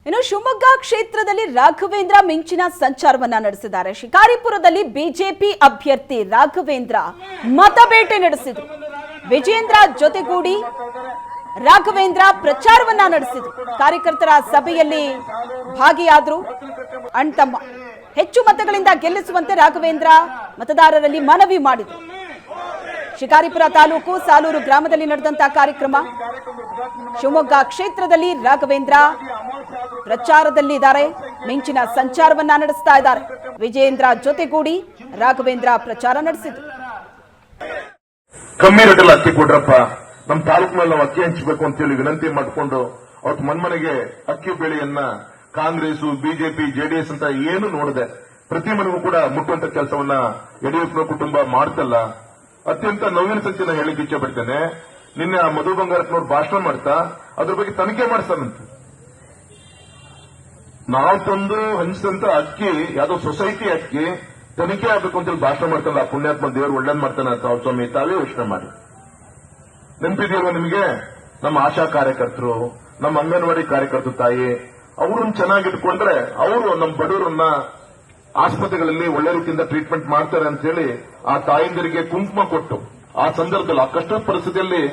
ಇನ್ನು ಶಿವಮೊಗ್ಗ ಕ್ಷೇತ್ರದಲ್ಲಿ ರಾಘವೇಂದ್ರ ಮಿಂಚಿನ ಸಂಚಾರವನ್ನ ನಡೆಸಿದ್ದಾರೆ. ಶಿಕಾರಿಪುರದಲ್ಲಿ ಬಿಜೆಪಿ ಅಭ್ಯರ್ಥಿ ರಾಘವೇಂದ್ರ ಮತಬೇಟೆ ನಡೆಸಿದರು. ವಿಜಯೇಂದ್ರ ಜೊತೆಗೂಡಿ ರಾಘವೇಂದ್ರ ಪ್ರಚಾರವನ್ನ ನಡೆಸಿದರು. ಕಾರ್ಯಕರ್ತರ ಸಭೆಯಲ್ಲಿ ಭಾಗಿಯಾದರು. ಅಣ್ತಮ್ಮ ಹೆಚ್ಚು ಮತಗಳಿಂದ ಗೆಲ್ಲಿಸುವಂತೆ ರಾಘವೇಂದ್ರ ಮತದಾರರಲ್ಲಿ ಮನವಿ ಮಾಡಿದರು. ಶಿಕಾರಿಪುರ ತಾಲೂಕು ಸಾಲೂರು ಗ್ರಾಮದಲ್ಲಿ ನಡೆದಂತಹ ಕಾರ್ಯಕ್ರಮ. ಶಿವಮೊಗ್ಗ ಕ್ಷೇತ್ರದಲ್ಲಿ ರಾಘವೇಂದ್ರ ಪ್ರಚಾರದಲ್ಲಿದ್ದಾರೆ. ಮಿಂಚಿನ ಸಂಚಾರವನ್ನ ನಡೆಸ್ತಾ ಇದ್ದಾರೆ. ವಿಜಯೇಂದ್ರ ಜೊತೆಗೂಡಿ ರಾಘವೇಂದ್ರ ಪ್ರಚಾರ ನಡೆಸಿದ್ರು. ಕಮ್ಮಿ ರೇಟಲ್ಲಿ ಅಕ್ಕಿ ಕೊಡ್ರಪ್ಪ, ನಮ್ಮ ತಾಲೂಕಿನಲ್ಲಿ ನಾವು ಅಕ್ಕಿ ಹಂಚಬೇಕು ಅಂತೇಳಿ ವಿನಂತಿ ಮಾಡಿಕೊಂಡು ಅವತ್ತು ಮನ್ಮನೆಗೆ ಅಕ್ಕಿ ಬೆಳೆಯನ್ನ ಕಾಂಗ್ರೆಸ್, ಬಿಜೆಪಿ, ಜೆಡಿಎಸ್ ಅಂತ ಏನು ನೋಡದೆ ಪ್ರತಿ ಮನೆಗೂ ಕೂಡ ಮುಟ್ಟುವಂತ ಕೆಲಸವನ್ನ ಯಡಿಯೂರಪ್ಪನ ಕುಟುಂಬ ಮಾಡ್ತಲ್ಲ. ಅತ್ಯಂತ ನೋವಿನ ಸಂಖ್ಯೆನ ಹೇಳಿಕ್ಕೆ ಇಚ್ಛೆ ಪಡ್ತೇನೆ. ನಿನ್ನೆ ಆ ಮಧು ಬಂಗಾರಪ್ಪನವ್ರು ಭಾಷಣ ಮಾಡ್ತಾ ಅದ್ರ ಬಗ್ಗೆ ತನಿಖೆ ಮಾಡಿಸ್ತಾನಂತ. ನಾವು ತಂದು ಹಂಚಿದಂತ ಅಕ್ಕಿ ಯಾವ್ದೋ ಸೊಸೈಟಿ ಅಕ್ಕಿ ತನಿಖೆ ಆಗ್ಬೇಕು ಅಂತೇಳಿ ಭಾಷಣ ಮಾಡ್ತಾನಲ್ಲ. ಪುಣ್ಯಾತ್ಮ ದೇವರು ಒಳ್ಳೇದ್ ಮಾಡ್ತಾನೆ ಅಂತ ಅವ್ರ ಸ್ವಾಮಿ ತಾವೇ ಯೋಚನೆ ಮಾಡಿ. ನೆನಪಿದೆಯಲ್ವ ನಿಮಗೆ? ನಮ್ಮ ಆಶಾ ಕಾರ್ಯಕರ್ತರು, ನಮ್ಮ ಅಂಗನವಾಡಿ ಕಾರ್ಯಕರ್ತರು ತಾಯಿ, ಅವ್ರನ್ನ ಚೆನ್ನಾಗಿಟ್ಕೊಂಡ್ರೆ ಅವರು ನಮ್ಮ ಬಡವರನ್ನ ಆಸ್ಪತ್ರೆಗಳಲ್ಲಿ ಒಳ್ಳೆ ರೀತಿಯಿಂದ ಟ್ರೀಟ್ಮೆಂಟ್ ಮಾಡ್ತಾರೆ ಅಂತ ಹೇಳಿ ಆ ತಾಯಿಂದರಿಗೆ ಕುಂಕುಮ ಕೊಟ್ಟು ಆ ಸಂದರ್ಭದಲ್ಲಿ ಆ ಕಷ್ಟದ ಪರಿಸ್ಥಿತಿಯಲ್ಲಿ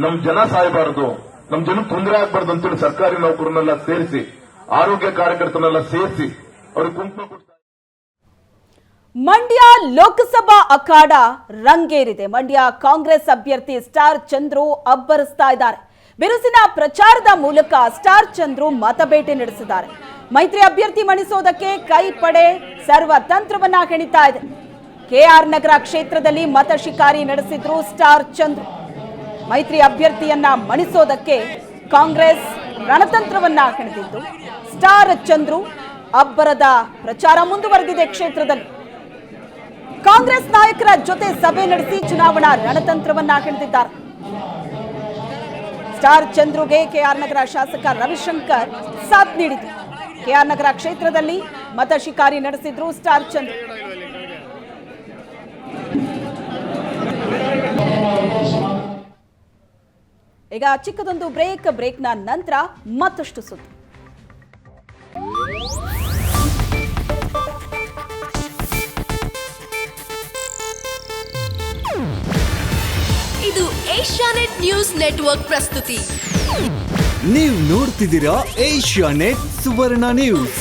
ನಮ್ ಜನ ಸಾಯಬಾರದು, ನಮ್ ಜನಕ್ಕೆ ತೊಂದರೆ ಆಗಬಾರ್ದು ಅಂತೇಳಿ ಸರ್ಕಾರಿ ನೌಕರನ್ನೆಲ್ಲ ಸೇರಿಸಿ, ಆರೋಗ್ಯ ಕಾರ್ಯಕರ್ತರನ್ನೆಲ್ಲ ಸೇರಿಸಿ ಅವ್ರಿಗೆ ಕುಂಕುಮ ಕೊಡ್ತಾರೆ. ಮಂಡ್ಯ ಲೋಕಸಭಾ ಅಖಾಡ ರಂಗೇರಿದೆ. ಮಂಡ್ಯ ಕಾಂಗ್ರೆಸ್ ಅಭ್ಯರ್ಥಿ ಸ್ಟಾರ್ ಚಂದ್ರು ಅಬ್ಬರಿಸ್ತಾ ಇದ್ದಾರೆ. ಬಿರುಸಿನ ಪ್ರಚಾರದ ಮೂಲಕ ಸ್ಟಾರ್ ಚಂದ್ರು ಮತಬೇಟೆ ನಡೆಸಿದ್ದಾರೆ. ಮೈತ್ರಿ ಅಭ್ಯರ್ಥಿ ಮಣಿಸೋದಕ್ಕೆ ಕೈ ಪಡೆ ಸರ್ವ ತಂತ್ರವನ್ನ ಹೆಣಿತಾ ಇದೆ. ಕೆಆರ್ ನಗರ ಕ್ಷೇತ್ರದಲ್ಲಿ ಮತ ಶಿಕಾರಿ ನಡೆಸಿದ್ರು ಸ್ಟಾರ್ ಚಂದ್ರು. ಮೈತ್ರಿ ಅಭ್ಯರ್ಥಿಯನ್ನ ಮಣಿಸೋದಕ್ಕೆ ಕಾಂಗ್ರೆಸ್ ರಣತಂತ್ರವನ್ನ ಹೆಣೆದಿದ್ದು ಸ್ಟಾರ್ ಚಂದ್ರು ಅಬ್ಬರದ ಪ್ರಚಾರ ಮುಂದುವರೆದಿದೆ. ಕ್ಷೇತ್ರದಲ್ಲಿ ಕಾಂಗ್ರೆಸ್ ನಾಯಕರ ಜೊತೆ ಸಭೆ ನಡೆಸಿ ಚುನಾವಣಾ ರಣತಂತ್ರವನ್ನ ಹೆಣೆದಿದ್ದಾರೆ. ಸ್ಟಾರ್ ಚಂದ್ರುಗೆ ಕೆಆರ್ ನಗರ ಶಾಸಕ ರವಿಶಂಕರ್ ಸಾಥ್ ನೀಡಿದ್ರು. ಕೆಆರ್ ನಗರ ಕ್ಷೇತ್ರದಲ್ಲಿ ಮತ ಶಿಕಾರಿ ನಡೆಸಿದ್ರು ಸ್ಟಾರ್ ಚಂದ್ರು. ಈಗ ಚಿಕ್ಕದೊಂದು ಬ್ರೇಕ್ನ ನಂತರ ಮತ್ತಷ್ಟು ಸುದ್ದಿ. ಇದು ಏಷ್ಯಾನೆಟ್ ನ್ಯೂಸ್ ನೆಟ್ವರ್ಕ್ ಪ್ರಸ್ತುತಿ. ನೀವು ನೋಡ್ತಿದ್ದೀರಾ ಏಷ್ಯಾನೆಟ್ ಸುವರ್ಣ ನ್ಯೂಸ್.